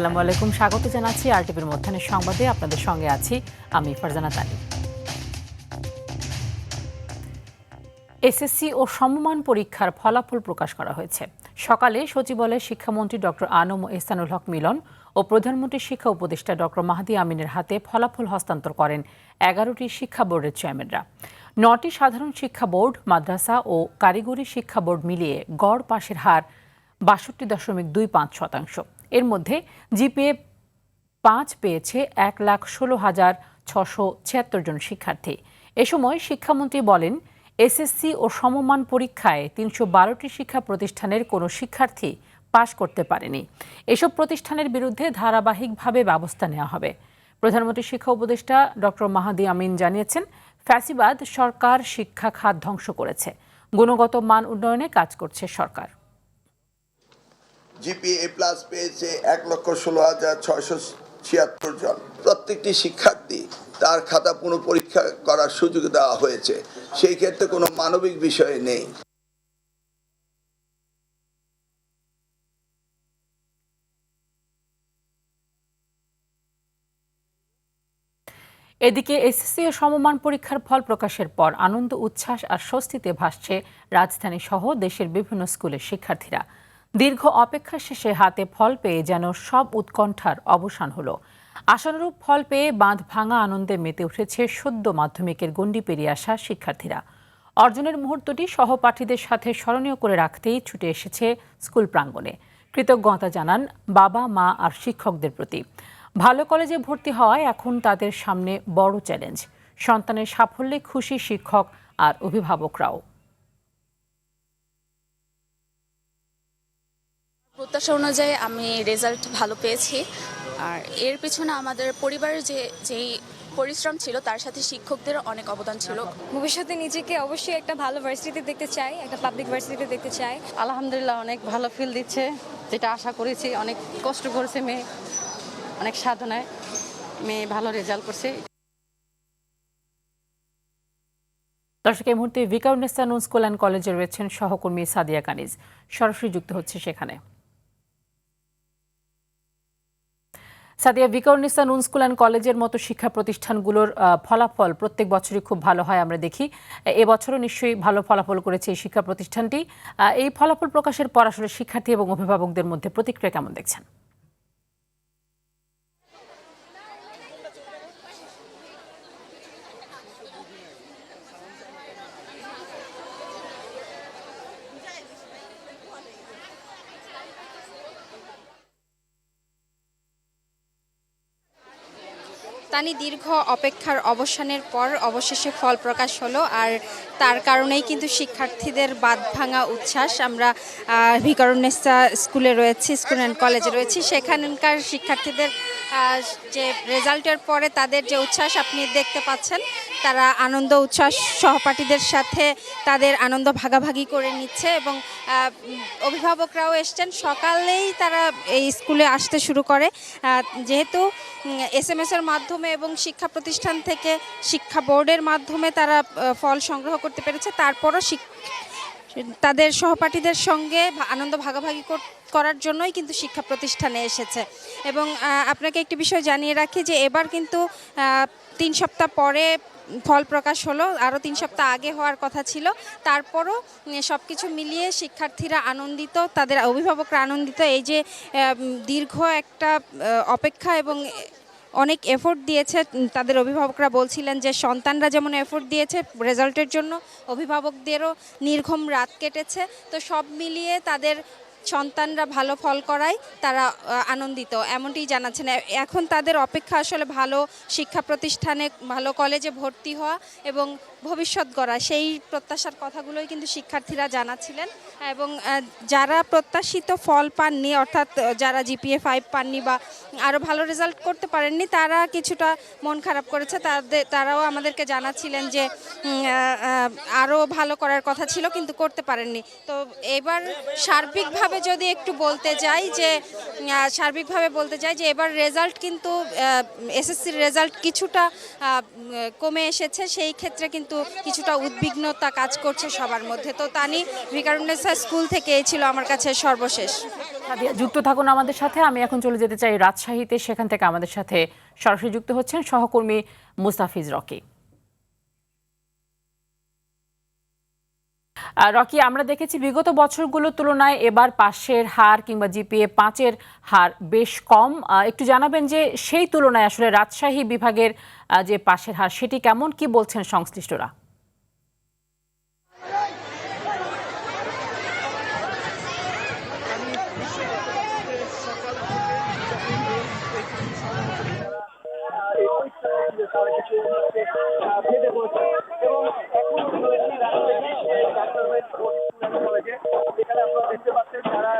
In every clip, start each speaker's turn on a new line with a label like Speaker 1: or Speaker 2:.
Speaker 1: আসসালামু আলাইকুম, স্বাগত জানাচ্ছি আরটিভির মধ্যাহ্নের সংবাদে। আপনাদের সঙ্গে আছি আমি ফারজানা তানি। এসএসসি ও সমমান পরীক্ষার ফলাফল প্রকাশ করা হয়েছে। সকালে সচিবালয়ে শিক্ষামন্ত্রী ডক্টর আনম এহসানুল হক মিলন ও প্রধানমন্ত্রীর শিক্ষা উপদেষ্টা ডক্টর মাহাদি আমিনের হাতে ফলাফল হস্তান্তর করেন ১১টি শিক্ষা বোর্ডের চেয়ারম্যানরা। ৯টি সাধারণ শিক্ষা বোর্ড, মাদ্রাসা ও কারিগরি শিক্ষা বোর্ড মিলিয়ে গড় পাশের হার ৬২.25%। এর মধ্যে জিপিএ ৫ পেয়েছে ১,১৬,৬৭৬ জন শিক্ষার্থী। এ সময় শিক্ষামন্ত্রী বলেন, এসএসসি ও সমমান পরীক্ষায় ৩১২টি শিক্ষা প্রতিষ্ঠানের কোনো শিক্ষার্থী পাশ করতে পারেনি। এসব প্রতিষ্ঠানের বিরুদ্ধে ধারাবাহিকভাবে ব্যবস্থা নেওয়া হবে। প্রধানমন্ত্রী শিক্ষা উপদেষ্টা ডক্টর মাহাদি আমিন জানিয়েছেন, ফ্যাসিবাদ সরকার শিক্ষা খাত ধ্বংস করেছে, গুণগত মান উন্নয়নে কাজ করছে সরকার।
Speaker 2: জিপিএ প্লাস পেয়েছে ১,১৬,৬৭৬ জন। প্রত্যেকটি শিক্ষার্থী তার খাতা পুনঃপরীক্ষা করার সুযোগ দেওয়া হয়েছে, সেই ক্ষেত্রে কোনো মানবিক বিষয় নেই।
Speaker 1: এদিকে এসএসসি ও সমমান পরীক্ষার ফল প্রকাশের পর আনন্দ, উচ্ছ্বাস আর স্বস্তিতে ভাসছে রাজধানী সহ দেশের বিভিন্ন স্কুলের শিক্ষার্থীরা। দীর্ঘ অপেক্ষা শেষে হাতে ফল পেয়ে যেন সব উৎকণ্ঠার অবসান হলো। আশানুরূপ ফল পেয়ে বাঁধ ভাঙা আনন্দে মেতে উঠেছে সদ্য মাধ্যমিকের গণ্ডি পেরিয়ে আসা শিক্ষার্থীরা। অর্জনের মুহূর্তটি সহপাঠীদের সাথে স্মরণীয় করে রাখতেই ছুটে এসেছে স্কুল প্রাঙ্গণে। কৃতজ্ঞতা জানান বাবা, মা আর শিক্ষকদের প্রতি। ভালো কলেজে ভর্তি হওয়ায় এখন তাদের সামনে বড় চ্যালেঞ্জ। সন্তানের সাফল্যে খুশি শিক্ষক আর অভিভাবকরাও।
Speaker 3: প্রত্যাশা অনুযায়ী আমি রেজাল্ট ভালো পেয়েছি। আর এর পেছনে আমাদের পরিবারের যেই পরিশ্রম ছিল, তার সাথে শিক্ষকদের অনেক অবদান ছিল।
Speaker 4: ভবিষ্যতে নিজেকে অবশ্যই একটা ভালো ভার্সিটিতে দেখতে চাই, একটা পাবলিক ভার্সিটিতে দেখতে চাই।
Speaker 5: আলহামদুলিল্লাহ, অনেক ভালো ফিল দিচ্ছে, যেটা আশা করেছি। অনেক কষ্ট করেছে মেয়ে, অনেক সাধনায় মেয়ে ভালো রেজাল্ট করছে।
Speaker 1: দর্শক, এই মুহূর্তে ভিকারুন্নেসা নুন স্কুল অ্যান্ড কলেজে রয়েছেন সহকর্মী সাদিয়া কানিজ, সরাসরি যুক্ত হচ্ছে সেখানে। সাদিয়া, ভিকারুন্নেসা নুন স্কুল অ্যান্ড কলেজের মতো শিক্ষা প্রতিষ্ঠানগুলোর ফলাফল প্রত্যেক বছরই খুব ভালো হয় আমরা দেখি। এবছরও নিশ্চয়ই ভালো ফলাফল করেছে এই শিক্ষা প্রতিষ্ঠানটি। এই ফলাফল প্রকাশের পর আসলে শিক্ষার্থী এবং অভিভাবকদের মধ্যে প্রতিক্রিয়া কেমন দেখছেন?
Speaker 4: তানি, দীর্ঘ অপেক্ষার অবসানের পর অবশেষে ফল প্রকাশ হলো, আর তার কারণেই কিন্তু শিক্ষার্থীদের বাঁধ ভাঙা উচ্ছ্বাস। আমরা ভিকারুন্নেসা স্কুলে রয়েছি, স্কুল অ্যান্ড কলেজে রয়েছি। সেখানকার শিক্ষার্থীদের যে রেজাল্টের পরে তাদের যে উচ্ছ্বাস আপনি দেখতে পাচ্ছেন, তারা আনন্দ উচ্ছ্বাস সহপাঠীদের সাথে তাদের আনন্দ ভাগাভাগি করে নিচ্ছে। এবং অভিভাবকরাও এসছেন, সকালেই তারা এই স্কুলে আসতে শুরু করে। যেহেতু SMS-এর মাধ্যমে এবং শিক্ষা প্রতিষ্ঠান থেকে শিক্ষা বোর্ডের মাধ্যমে তারা ফল সংগ্রহ করতে পেরেছে, তারপরও তাদের সহপাঠীদের সঙ্গে আনন্দ ভাগাভাগি করার জন্যই কিন্তু শিক্ষা প্রতিষ্ঠানে এসেছে। এবং আপনাকে একটি বিষয় জানিয়ে রাখি যে এবার কিন্তু 3 সপ্তাহ পরে ফল প্রকাশ হলো, আরও 3 সপ্তাহ আগে হওয়ার কথা ছিল। তারপরও সব কিছু মিলিয়ে শিক্ষার্থীরা আনন্দিত, তাদের অভিভাবকরা আনন্দিত। এই যে দীর্ঘ একটা অপেক্ষা এবং অনেক এফোর্ট দিয়েছে, তাদের অভিভাবকরা বলছিলেন যে সন্তানরা যেমন এফোর্ট দিয়েছে রেজাল্টের জন্য, অভিভাবকদেরও নির্ঘুম রাত কেটেছে। তো সব মিলিয়ে তাদের সন্তানরা ভালো ফল করায় তারা আনন্দিত, এমনটি জানাচ্ছেন। এখন তাদের অপেক্ষা আসলে ভালো শিক্ষা প্রতিষ্ঠানে, ভালো কলেজে ভর্তি হওয়া এবং ভবিষ্যৎ গড়া, সেই প্রত্যাশার কথাগুলোই কিন্তু শিক্ষার্থীরা জানাচ্ছিলেন। এবং যারা প্রত্যাশিত ফল পাননি, অর্থাৎ যারা জিপিএ 5 পাননি বা আরও ভালো রেজাল্ট করতে পারেননি, তারা কিছুটা মন খারাপ করেছে। তারাও আমাদেরকে জানাচ্ছিলেন যে আরও ভালো করার কথা ছিল কিন্তু করতে পারেননি। তো এবার সার্বিকভাবে সার্বিকভাবে যদি একটু বলতে যাই যে এবার রেজাল্ট কিন্তু এসএসসির রেজাল্ট কিছুটা কমে এসেছে, সেই ক্ষেত্রে কিন্তু কিছুটা উদ্বিগ্নতা কাজ করছে সবার মধ্যে। তো তানি ভিকারুন্নেসা স্কুল থেকে এই ছিল আমার কাছে সর্বশেষ।
Speaker 1: সাদিয়া, যুক্ত থাকুন আমাদের সাথে। আমি এখন চলে যেতে চাই রাজশাহীতে, সেখান থেকে আমাদের সাথে সরাসরি যুক্ত হচ্ছেন সহকর্মী মুস্তাফিজ রকি। রকি, আমরা দেখেছি বিগত বছরগুলোর তুলনায় এবার পাশের হার কিংবা জিপিএ 5-এর হার বেশ কম। একটু জানাবেন যে সেই তুলনায় আসলে রাজশাহী বিভাগের যে পাশের হার সেটি কেমন, কি বলছেন সংশ্লিষ্টরা?
Speaker 6: এখানে আপনারা দেখতে পাচ্ছেন যারা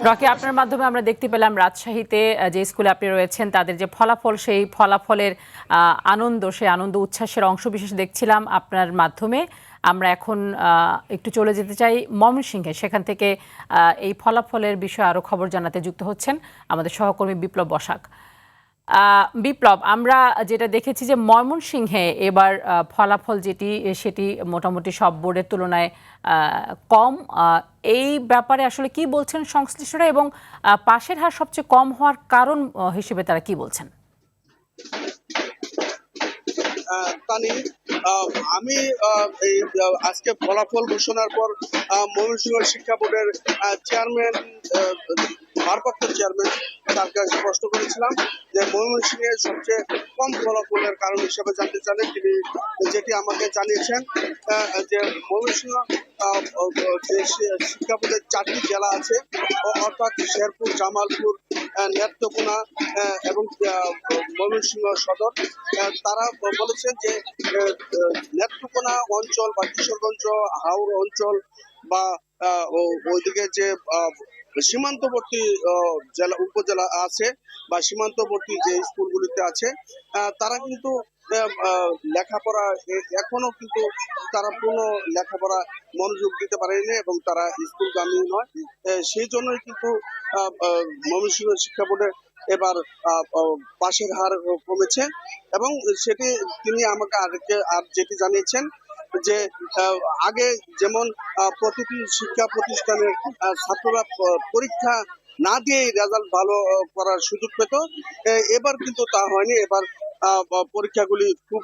Speaker 1: রকি, আপনার মাধ্যমে আমরা দেখতে পেলাম রাজশাহীতে যে স্কুলে আপনি রয়েছেন তাদের যে ফলাফল, সেই ফলাফলের আনন্দ, সেই আনন্দ উচ্ছ্বাসের অংশবিশেষ দেখছিলাম আপনার মাধ্যমে। আমরা এখন একটু চলে যেতে চাই ময়মনসিংহে, সেখান থেকে এই ফলাফলের বিষয়ে আরও খবর জানাতে যুক্ত হচ্ছেন আমাদের সহকর্মী বিপ্লব বসাক। বিপ্লব, আমরা যেটা দেখেছি যে ময়মনসিংহে এবার ফলাফল সেটি মোটামুটি সব বোর্ডের তুলনায় কম। এই ব্যাপারে আসলে কি বলছেন সংশ্লিষ্টরা এবং পাশের হার সবচেয়ে কম হওয়ার কারণ হিসেবে তারা কি বলছেন?
Speaker 6: আমি এই আজকে ফলাফল ঘোষণার পর ময়মনসিংহ শিক্ষা বোর্ডের চেয়ারম্যান, ভারপ্রাপ্ত চেয়ারম্যান, তার কাছে প্রশ্ন করেছিলাম যে ময়মনসিংহের সবচেয়ে কম ফলাফলের কারণ হিসেবে জানতে চাইলে তিনি যেটি আমাকে জানিয়েছেন যে ময়মনসিংহ যে শিক্ষা বোর্ডের 4টি জেলা আছে, অর্থাৎ শেরপুর, জামালপুর, নেত্রকোনা এবং ময়মনসিংহ সদর, তারা বলেছেন যে নেত্রকোনা অঞ্চল বা কিশোরগঞ্জ, হাওড় অঞ্চল বা ওইদিকে যে সীমান্তবর্তী জেলা, উপজেলা আছে বা সীমান্তবর্তী যে স্কুলগুলিতে আছে, তারা কিন্তু লেখাপড়া এখনো কিন্তু তারা পূর্ণ লেখাপড়া মনোযোগ দিতে পারেনি এবং তারা স্কুলগামী নয়। সেই জন্যই কিন্তু ময়মনসিংহ শিক্ষা বোর্ডে এবার পাশের হার কমেছে এবং সেটি তিনি আমাকে আর যেটি জানিয়েছেন যে আগে যেমন প্রতিটি শিক্ষা প্রতিষ্ঠানের ছাত্ররা পরীক্ষা না দিয়ে রেজাল্ট ভালো করার সুযোগ পেত, এবার কিন্তু তা হয়নি। এবার পরীক্ষাগুলি খুব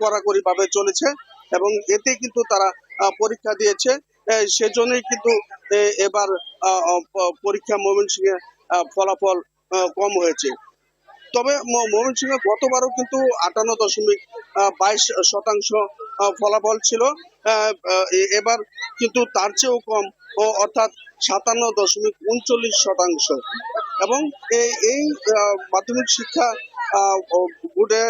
Speaker 6: কড়াকড়ি ভাবে চলেছে এবং এতে কিন্তু তারা পরীক্ষা দিয়েছে। সেজন্যই কিন্তু এবার পরীক্ষা ময়মনসিংহে ফলাফল কম হয়েছে। তবে ময়মনসিংহে গতবারও কিন্তু 58.22% ফলাফল ছিল, এবার কিন্তু তার চেয়েও কম, অর্থাৎ 57.39%। এবং এই মাধ্যমিক শিক্ষা বোর্ডে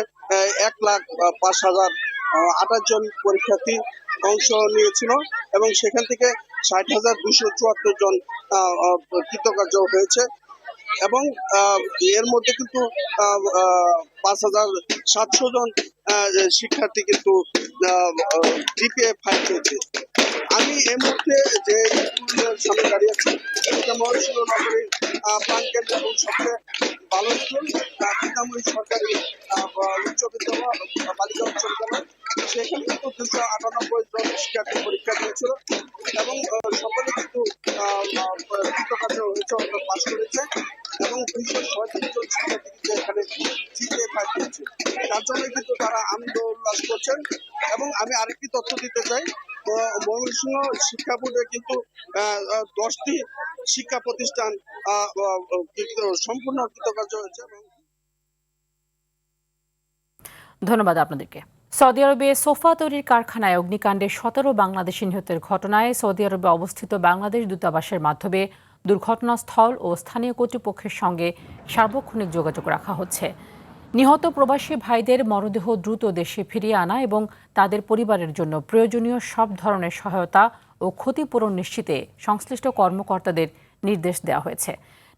Speaker 6: 1,05,028 জন পরীক্ষার্থী অংশ নিয়েছিল এবং সেখান থেকে 60,274 জন কৃতকার্য হয়েছে এবং এর মধ্যে কিন্তু 5,700 জন শিক্ষার্থী কিন্তু জিপিএ 5 পেয়েছে। আমি এই মুহূর্তে যে স্কুলের সামনে দাঁড়িয়ে আছি, এটা ময়মনসিংহ নগরীর প্রাণকেন্দ্র এবং সবচেয়ে ভালো স্কুল সীতামঢ়ী সরকারি উচ্চ বিদ্যালয়, বালিকা উচ্চ বিদ্যালয়। সেখানে কিন্তু 298 জন শিক্ষার্থী পরীক্ষা দিয়েছিল এবং সকলে কিন্তু কৃতকার্য হয়েছে, অর্থাৎ পাস করেছে এবং 237 জন জন শিক্ষার্থী কিন্তু এখানে জিতে পাঠিয়েছে, তার জন্য কিন্তু তারা আনন্দ উল্লাস করছেন। এবং আমি আরেকটি তথ্য দিতে চাই, ময়মনসিংহ শিক্ষা বোর্ডে কিন্তু 10টি শিক্ষা প্রতিষ্ঠান সম্পূর্ণ কৃতকার্য হয়েছে।
Speaker 1: ধন্যবাদ আপনাদেরকে। সৌদি আরবে সোফা তৈরির কারখানায় অগ্নিকাণ্ডে 17 বাংলাদেশি নিহতের ঘটনায় সৌদি আরবে অবস্থিত বাংলাদেশ দূতাবাসের মাধ্যমে দুর্ঘটনাস্থল ও স্থানীয় কর্তৃপক্ষের সঙ্গে সার্বক্ষণিক যোগাযোগ রাখা হচ্ছে। নিহত প্রবাসী ভাইদের মরদেহ দ্রুত দেশে ফিরিয়ে আনা এবং তাদের পরিবারের জন্য প্রয়োজনীয় সব ধরনের সহায়তা ও ক্ষতিপূরণ নিশ্চিতে সংশ্লিষ্ট কর্মকর্তাদের নির্দেশ দেওয়া হয়েছে।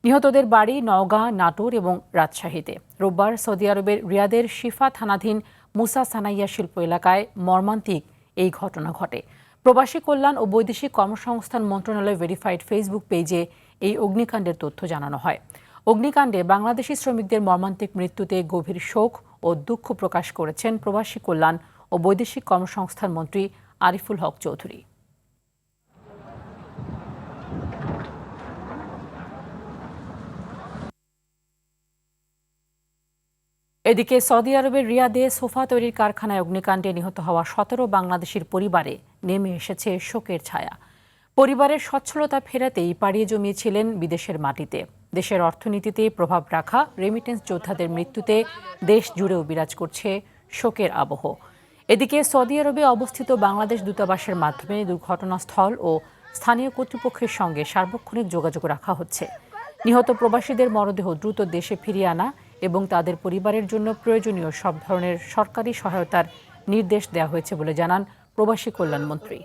Speaker 1: নিহতদের বাড়ি নওগাঁ, নাটোর এবং রাজশাহীতে। রোববার সৌদি আরবের রিয়াদের শিফা থানাধীন মুসা সানাইয়া শিল্প এলাকায় মর্মান্তিক এই ঘটনা ঘটে। প্রবাসী কল্যাণ ও বৈদেশিক কর্মসংস্থান মন্ত্রণালয় ভেরিফাইড ফেসবুক পেজে এই অগ্নিকাণ্ডের তথ্য জানানো হয়। অগ্নিকাণ্ডে বাংলাদেশি শ্রমিকদের মর্মান্তিক মৃত্যুতে গভীর শোক ও দুঃখ প্রকাশ করেছেন প্রবাসী কল্যাণ ও বৈদেশিক কর্মসংস্থান মন্ত্রী আরিফুল হক চৌধুরী। এদিকে সৌদি আরবের রিয়াদে সোফা তৈরির কারখানায় অগ্নিকাণ্ডে নিহত হওয়া 17 বাংলাদেশির পরিবারে নেমে এসেছে শোকের ছায়া। পরিবারের সচ্ছলতা ফেরাতেই পাড়িয়ে জমিয়েছিলেন বিদেশের মাটিতে। দেশের অর্থনীতিতে প্রভাব রাখা রেমিটেন্স যোদ্ধাদের মৃত্যুতে দেশ জুড়েও বিরাজ করছে শোকের আবহ। এদিকে সৌদি আরবে অবস্থিত বাংলাদেশ দূতাবাসের মাধ্যমে দুর্ঘটনাস্থল ও স্থানীয় কর্তৃপক্ষের সঙ্গে সার্বক্ষণিক যোগাযোগ রাখা হচ্ছে। নিহত প্রবাসীদের মরদেহ দ্রুত দেশে ফিরিয়ে আনা এবং তাদের পরিবারের জন্য প্রয়োজনীয় সব ধরনের সরকারি সহায়তার নির্দেশ দেওয়া হয়েছে বলে জানান প্রবাসী কল্যাণ মন্ত্রী।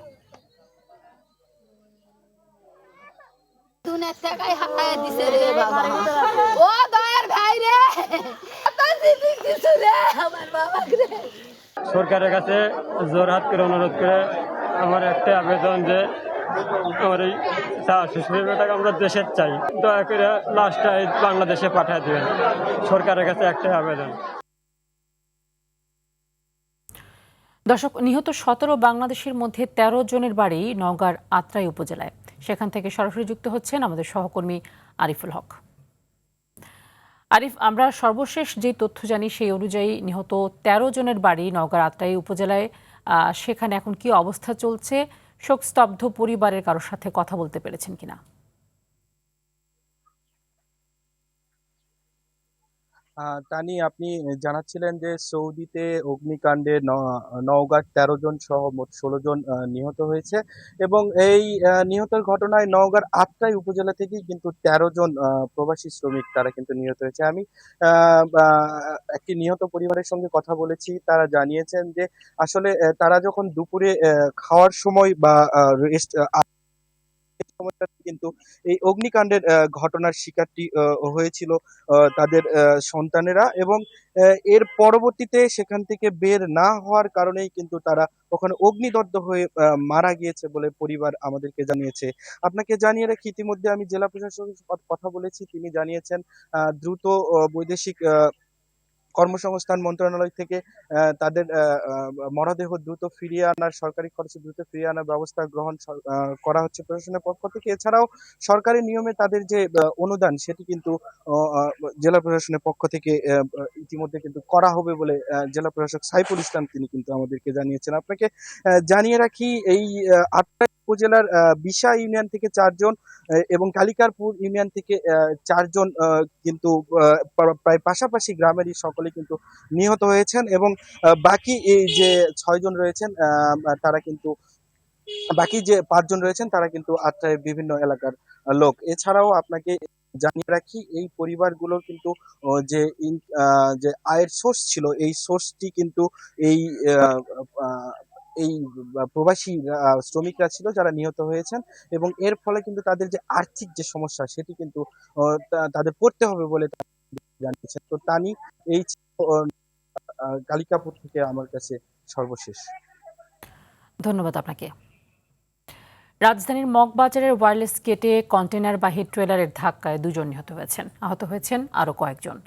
Speaker 7: সরকারের কাছে জোরহাত করে অনুরোধ করে আমার একটা আবেদন যে আমার এই টাকা আমরা দেশের চাই, দয়া করে লাশটা বাংলাদেশে পাঠিয়ে দেবেন। সরকারের কাছে একটাই আবেদন।
Speaker 1: দর্শক, নিহত 17 বাংলাদেশের মধ্যে 13 জনের বাড়ি নওগাঁর আত্রাই উপজেলায়। সেখান থেকে সরাসরি যুক্ত হচ্ছেন আমাদের সহকর্মী আরিফুল হক। আরিফ, আমরা সর্বশেষ যে তথ্য জানি সেই অনুযায়ী নিহত 13 জনের বাড়ি নওগাঁর আত্রাই উপজেলায়। সেখানে এখন কি অবস্থা চলছে? শোকস্তব্ধ পরিবারের কারোর সাথে কথা বলতে পেরেছেন কিনা?
Speaker 8: তানি, আপনি জানাচ্ছিলেন যে সৌদিতে অগ্নিকাণ্ডে নওগাঁর 13 জন সহ মোট 16 জন নিহত হয়েছে এবং এই নিহতের ঘটনায় নওগাঁর আত্রাই উপজেলা থেকেই কিন্তু 13 জন প্রবাসী শ্রমিক তারা কিন্তু নিহত হয়েছে। আমি একটি নিহত পরিবারের সঙ্গে কথা বলেছি, তারা জানিয়েছেন যে আসলে তারা যখন দুপুরে খাওয়ার সময় বা রেস্ট সময়টাতে কিন্তু এই অগ্নিকাণ্ডের ঘটনার শিকারটি হয়েছিল তাদের সন্তানেরা এবং এর পরবর্তীতে সেখান থেকে বের না হওয়ার কারণেই কিন্তু তারা ওখানে অগ্নিদগ্ধ হয়ে মারা গিয়েছে বলে পরিবার আমাদেরকে জানিয়েছে। আপনাকে জানিয়ে রাখি, ইতিমধ্যে আমি জেলা প্রশাসকের সাথে কথা বলেছি, তিনি জানিয়েছেন দ্রুত বৈদেশিক কর্মসংস্থান মন্ত্রণালয় থেকে তাদের মরদেহ দ্রুত ফিরিয়ে আনার, সরকারি খরচে দ্রুত ফিরিয়ে আনার ব্যবস্থা গ্রহণ করা হচ্ছে প্রশাসনের পক্ষ থেকে। এছাড়াও সরকারি নিয়মে তাদের যে অনুদান সেটি কিন্তু জেলা প্রশাসনের পক্ষ থেকে ইতিমধ্যে কিন্তু করা হবে বলে জেলা প্রশাসক সাইফুল ইসলাম তিনি কিন্তু আমাদেরকে জানিয়েছেন। আপনাকে জানিয়ে রাখি, এই আটটাই উপজেলার বিশা ইউনিয়ন থেকে 4 জন এবং কালিকারপুর ইউনিয়ন থেকে 4 জন কিন্তু প্রায় পাশাপাশি গ্রামেরই সকলে কিন্তু নিহত হয়েছেন এবং বাকি এই যে 6 জন রয়েছেন তারা কিন্তু বাকি যে 5 জন রয়েছেন তারা কিন্তু আত্রাই বিভিন্ন এলাকার লোক। এছাড়াও আপনাকে জানিয়ে রাখি, এই পরিবারগুলোর কিন্তু যে আয়ের সোর্স ছিল, এই সোর্সটি কিন্তু এই এই প্রবাসী শ্রমিকরা ছিল যারা নিহত হয়েছেন এবং এর ফলে কিন্তু তাদের যে আর্থিক যে সমস্যা সেটি কিন্তু তাদের পড়তে হবে বলে জানিয়েছেন। তো তানি, এই কালিকাপুর থেকে আমার কাছে সর্বশেষ।
Speaker 1: ধন্যবাদ আপনাকে। রাজধানীর মগবাজারের ওয়্যারলেস গেটে কন্টেনারবাহী ট্রেলারের ধাক্কায় 2 জন নিহত হয়েছেন, আহত হয়েছেন আরও কয়েকজন।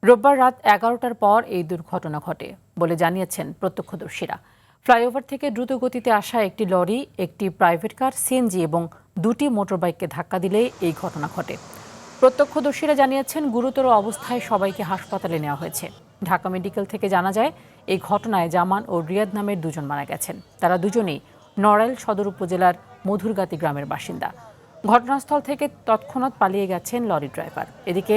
Speaker 1: রোববার রাত 11টার পর এই দুর্ঘটনা ঘটে বলে জানিয়েছেন প্রত্যক্ষদর্শীরা। ফ্লাইওভার থেকে দ্রুত গতিতে আসা একটি লরি, একটি প্রাইভেট কার, সিএনজি এবং 2টি মোটরবাইককে ধাক্কা দিলে এই ঘটনা ঘটে। প্রত্যক্ষদর্শীরা জানিয়েছেন গুরুতর অবস্থায় সবাইকে হাসপাতালে নেওয়া হয়েছে। ঢাকা মেডিকেল থেকে জানা যায় এই ঘটনায় জামান ও রিয়াদ নামের দুজন মারা গেছেন। তারা দুজনেই নড়াইল সদর উপজেলার মধুরগাতি গ্রামের বাসিন্দা। ঘটনাস্থল থেকে তৎক্ষণাৎ পালিয়ে গেছেন লরি ড্রাইভার। এদিকে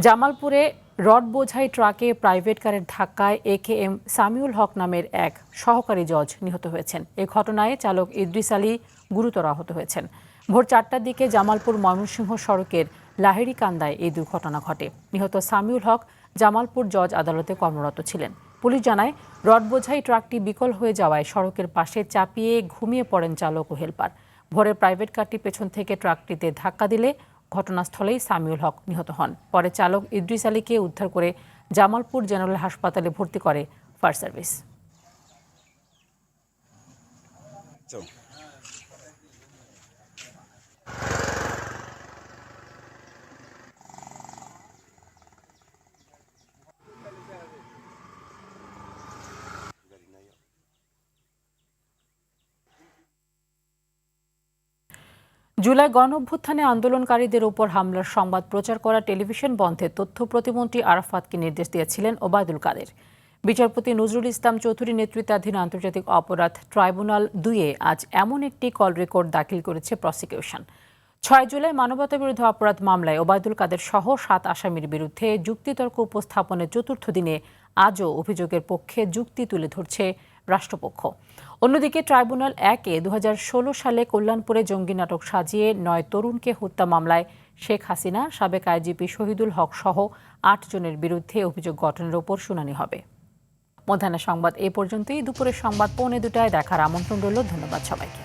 Speaker 1: জামালপুরে রড বোঝাই ট্রাকে প্রাইভেট কারের ধাক্কায় AKM সামিউল হক নামের এক সহকারী জজ নিহত হয়েছেন। এ ঘটনায় চালক ইদ্রিস আলী গুরুতর আহত হয়েছেন। ভোর 4টার দিকে জামালপুর ময়মনসিংহ সড়কের লাহেরিকান্দায় এই দুর্ঘটনা ঘটে। নিহত সামিউল হক জামালপুর জজ আদালতে কর্মরত ছিলেন। পুলিশ জানায় রড বোঝাই ট্রাকটি বিকল হয়ে যাওয়ায় সড়কের পাশে চাপিয়ে ঘুমিয়ে পড়েন চালক ও হেলপার। ভোরে প্রাইভেট কারটি পেছন থেকে ট্রাকটিতে ধাক্কা দিলে ঘটনাস্থলেই সামিউল হক নিহত হন। পরে চালক ইদ্রিস আলীকে উদ্ধার করে জামালপুর জেনারেল হাসপাতালে ভর্তি করে ফায়ার সার্ভিস। জুলাই গণঅভ্যুত্থানে আন্দোলনকারীদের উপর হামলার সংবাদ প্রচার করা টেলিভিশন বন্ধে তথ্য প্রতিমন্ত্রী আরাফাতকে নির্দেশ দিয়েছিলেন ওবায়দুল কাদের। বিচারপতি নজরুল ইসলাম চৌধুরী নেতৃত্বাধীন আন্তর্জাতিক অপরাধ ট্রাইব্যুনাল 2-এ আজ এমন একটি কল রেকর্ড দাখিল করেছে প্রসিকিউশন। 6 জুলাই মানবতাবিরোধী অপরাধ মামলায় ওবায়দুল কাদের সহ 7 আসামির বিরুদ্ধে যুক্তিতর্ক উপস্থাপনের চতুর্থ দিনে আজও অভিযোগের পক্ষে যুক্তি তুলে ধরছে রাষ্ট্রপক্ষ। অন্যদিকে ট্রাইব্যুনাল 1-এ 2016 সালে কল্যাণপুরে জঙ্গি নাটক সাজিয়ে 9 তরুণকে হত্যা মামলায় শেখ হাসিনা, সাবেক আইজিপি শহীদুল হক সহ 8 জনের বিরুদ্ধে অভিযোগ গঠনের ওপর শুনানি হবে। মধ্যাহ্নের সংবাদ এ পর্যন্তই। দুপুরের সংবাদ 1:45 দেখার আমন্ত্রণ রইল। ধন্যবাদ সবাইকে।